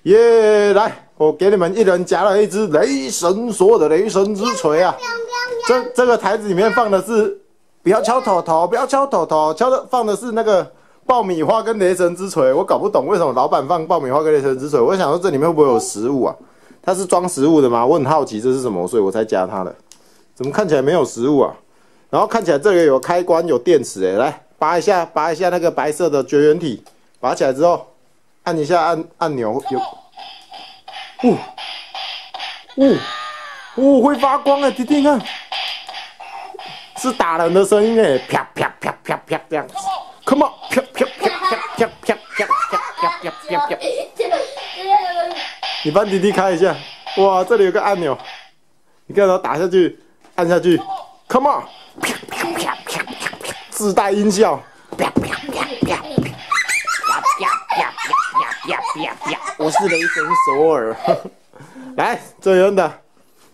耶！来，我给你们一人夹了一只雷神索的雷神之锤啊！这个台子里面放的是，不要敲头头，不要敲头头，放的是那个爆米花跟雷神之锤。我搞不懂为什么老板放爆米花跟雷神之锤。我想说这里面会不会有食物啊？它是装食物的吗？我很好奇这是什么，所以我才加它的。怎么看起来没有食物啊？然后看起来这里有开关，有电池哎，来拔一下那个白色的绝缘体，拔起来之后。 按一下按钮，会发光哎！弟弟看，是打人的声音哎！啪啪啪啪啪这样 ，Come on， 啪啪啪啪啪啪啪啪啪！你帮弟弟开一下，哇，这里有个按钮，你看它打下去，按下去 ，Come on， 啪啪啪啪啪，自带音效，啪啪啪啪。 我是雷神索尔，来这边的，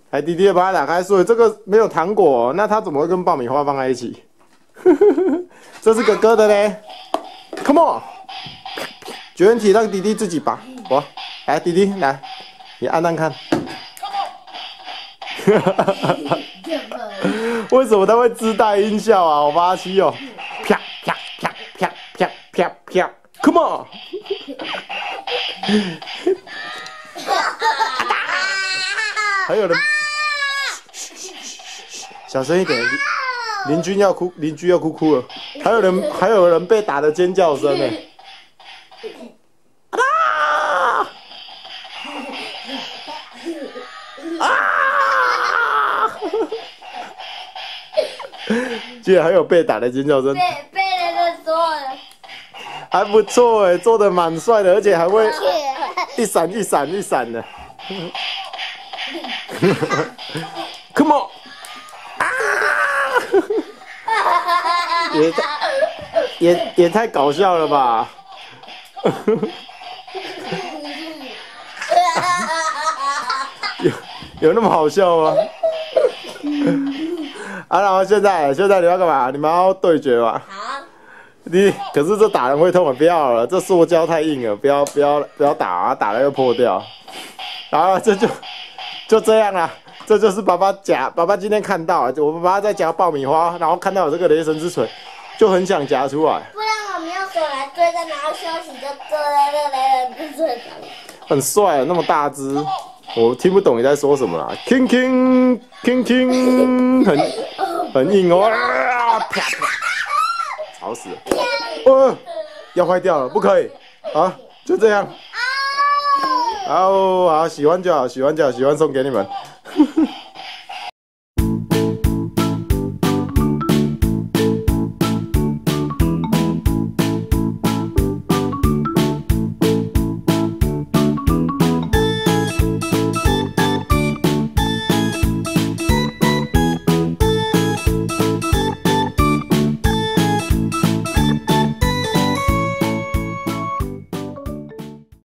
来弟弟把它打开，所以这个没有糖果、哦，那它怎么会跟爆米花放在一起？这是哥哥的嘞 ，Come on， 绝缘体让弟弟自己拔，我来弟弟来，你按按看，为什么它会自带音效啊？好巴西哦，啪啪啪啪啪啪啪 ，Come on。还有人，小声一点，邻居要哭了。还有人被打的尖叫声呢。居然还有被打的尖叫声。被人说了。还不错哎，做的蛮帅的，而且还会一闪的。Come on！ 也太搞笑了吧！有那么好笑吗？啊，然后现在你要干嘛？你们要对决吗？好。可是这打人会痛的，不要了，这塑胶太硬了，不要打啊，打了又破掉。然后这就这样啦，这就是爸爸今天看到，我爸爸在夹爆米花，然后看到有这个雷神之锤，就很想夹出来。不然我们用手来对着，然后休息就坐在那个雷神之锤上面。很帅，那么大只，我听不懂你在说什么啦。king king king king， 很硬哦，啪啪。 吵死了！要坏掉了，不可以啊！就这样。好，喜欢就好，喜欢送给你们。